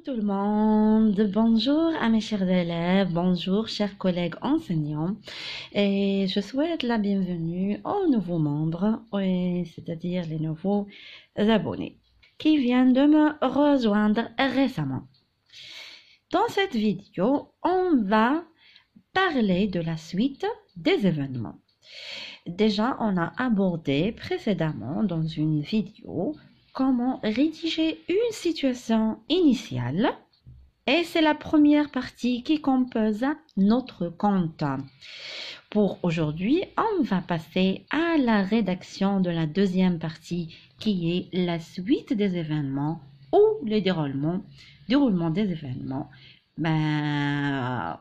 Bonjour tout le monde, bonjour à mes chers élèves, bonjour chers collègues enseignants et je souhaite la bienvenue aux nouveaux membres, c'est-à-dire les nouveaux abonnés qui viennent de me rejoindre récemment. Dans cette vidéo, on va parler de la suite des événements. Déjà, on a abordé précédemment dans une vidéo comment rédiger une situation initiale et c'est la première partie qui compose notre compte. Pour aujourd'hui, on va passer à la rédaction de la deuxième partie qui est la suite des événements ou le déroulement des événements.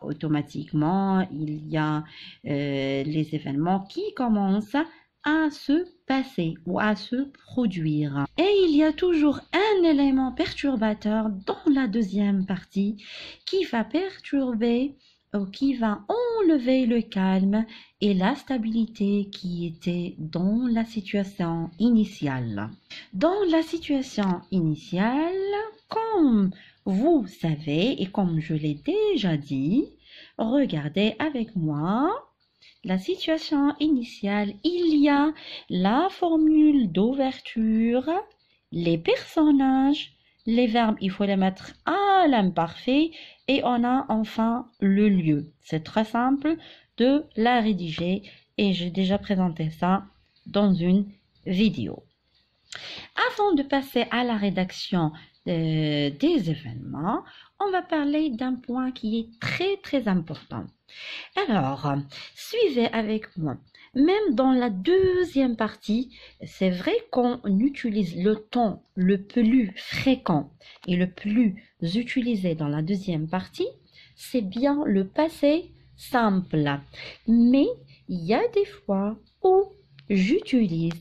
Automatiquement, il y a les événements qui commencent à se passer ou à se produire. Et il y a toujours un élément perturbateur dans la deuxième partie qui va perturber ou qui va enlever le calme et la stabilité qui était dans la situation initiale. Dans la situation initiale, comme vous savez et comme je l'ai déjà dit, regardez avec moi. La situation initiale, il y a la formule d'ouverture, les personnages, les verbes, il faut les mettre à l'imparfait et on a enfin le lieu. C'est très simple de la rédiger et j'ai déjà présenté ça dans une vidéo. Avant de passer à la rédaction des événements, on va parler d'un point qui est très important. Alors, suivez avec moi. Même dans la deuxième partie, c'est vrai qu'on utilise le temps le plus fréquent et le plus utilisé dans la deuxième partie, c'est bien le passé simple. Mais il y a des fois où j'utilise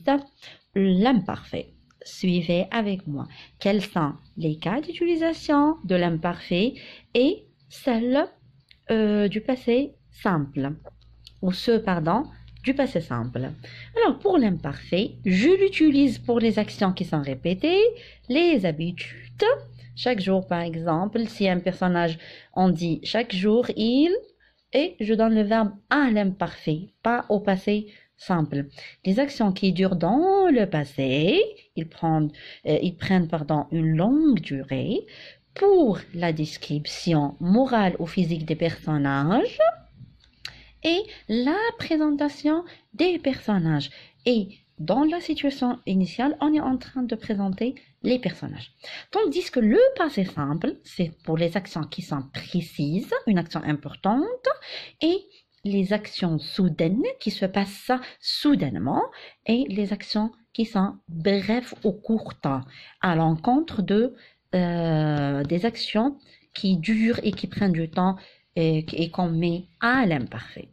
l'imparfait. Suivez avec moi. Quels sont les cas d'utilisation de l'imparfait et celle du passé simple, du passé simple. Alors, pour l'imparfait, je l'utilise pour les actions qui sont répétées, les habitudes. Chaque jour, par exemple, si un personnage, on dit chaque jour, il, et je donne le verbe à l'imparfait, pas au passé simple. Les actions qui durent dans le passé, ils prennent une longue durée. Pour la description morale ou physique des personnages et la présentation des personnages. Et dans la situation initiale, on est en train de présenter les personnages. Tandis que le passé simple, c'est pour les actions qui sont précises, une action importante, et les actions soudaines qui se passent soudainement, et les actions qui sont brèves ou courtes, à l'encontre de des actions qui durent et qui prennent du temps et qu'on met à l'imparfait.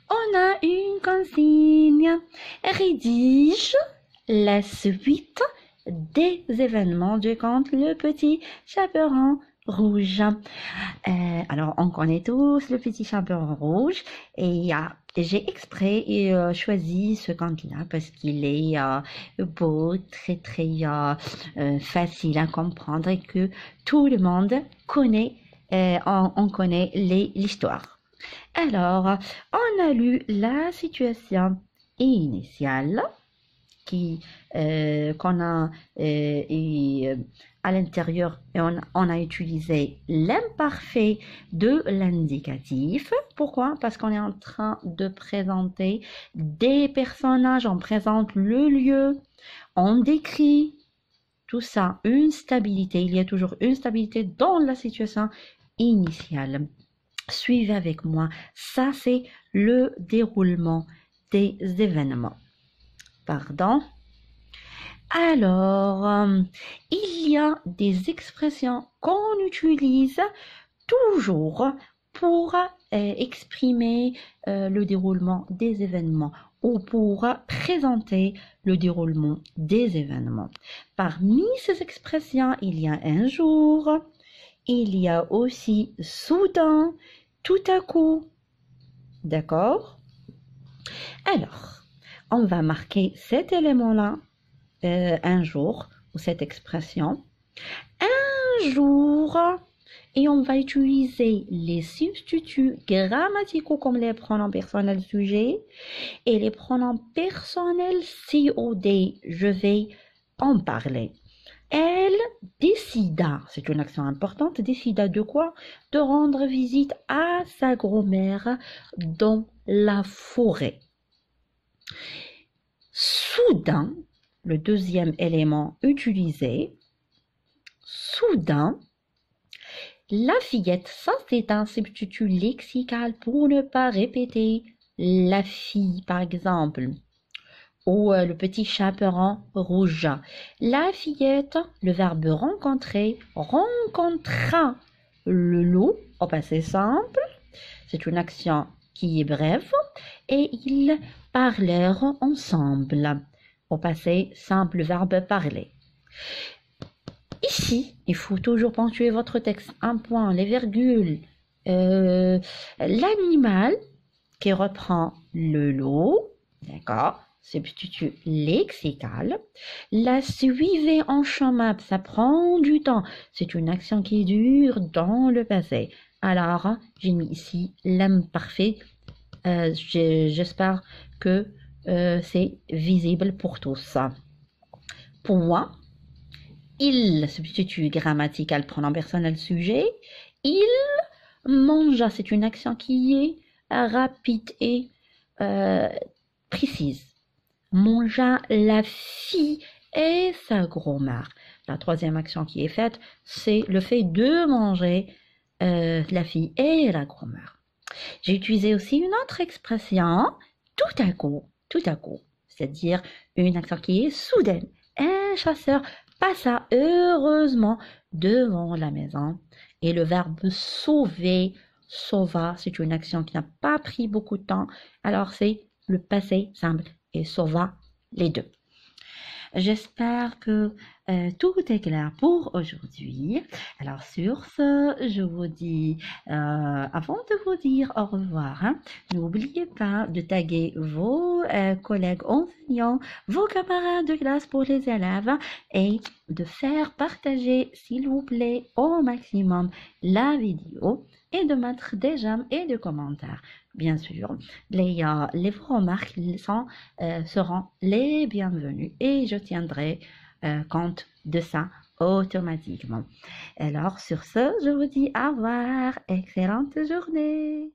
On a une consigne. Rédige la suite des événements du conte Le Petit Chaperon Rouge. Alors, on connaît tous Le Petit Chaperon Rouge et j'ai exprès choisi ce conte-là parce qu'il est beau, très facile à comprendre et que tout le monde connaît, on connaît l'histoire. Alors, on a lu la situation initiale qu'on a à l'intérieur et on a utilisé l'imparfait de l'indicatif. Pourquoi? Parce qu'on est en train de présenter des personnages, on présente le lieu, on décrit tout ça, une stabilité. Il y a toujours une stabilité dans la situation initiale. Suivez avec moi. Ça, c'est le déroulement des événements. Pardon. Alors, il y a des expressions qu'on utilise toujours pour exprimer le déroulement des événements ou pour présenter le déroulement des événements. Parmi ces expressions, il y a un jour, il y a aussi soudain, tout à coup. D'accord? Alors, on va marquer cet élément-là un jour, ou cette expression. Un jour. Et on va utiliser les substituts grammaticaux comme les pronoms personnels sujets et les pronoms personnels COD. Je vais en parler. Elle décida, c'est une action importante, décida de quoi? De rendre visite à sa grand-mère dans la forêt. Soudain, le deuxième élément utilisé, soudain, la fillette, ça c'est un substitut lexical pour ne pas répéter la fille par exemple, ou le petit chaperon rouge. La fillette, le verbe rencontrer, rencontra le loup au passé simple, c'est une action qui est brève, et ils parlèrent ensemble au passé simple, verbe parler. Ici, il faut toujours ponctuer votre texte. Un point, les virgules. L'animal qui reprend le lot, d'accord, substitut lexical. La suivez en chemin, ça prend du temps. C'est une action qui dure dans le passé. Alors, j'ai mis ici l'imparfait. J'espère que c'est visible pour tous. Point. Il, substitut grammatical, pronom personnel sujet. Il mangea, c'est une action qui est rapide et précise. Mangea la fille et sa grand-mère. La troisième action qui est faite, c'est le fait de manger la fille et la grand-mère. J'ai utilisé aussi une autre expression, tout à coup, c'est-à-dire une action qui est soudaine. Un chasseur passa heureusement devant la maison. Et le verbe sauver, sauva, c'est une action qui n'a pas pris beaucoup de temps. Alors c'est le passé simple et sauva les deux. J'espère que tout est clair pour aujourd'hui. Alors sur ce, je vous dis, avant de vous dire au revoir, n'oubliez pas de taguer vos collègues enseignants, vos camarades de classe pour les élèves et de faire partager, s'il vous plaît, au maximum la vidéo et de mettre des j'aime et des commentaires. Bien sûr, les remarques seront les bienvenues et je tiendrai compte de ça automatiquement. Alors sur ce, je vous dis au revoir, excellente journée.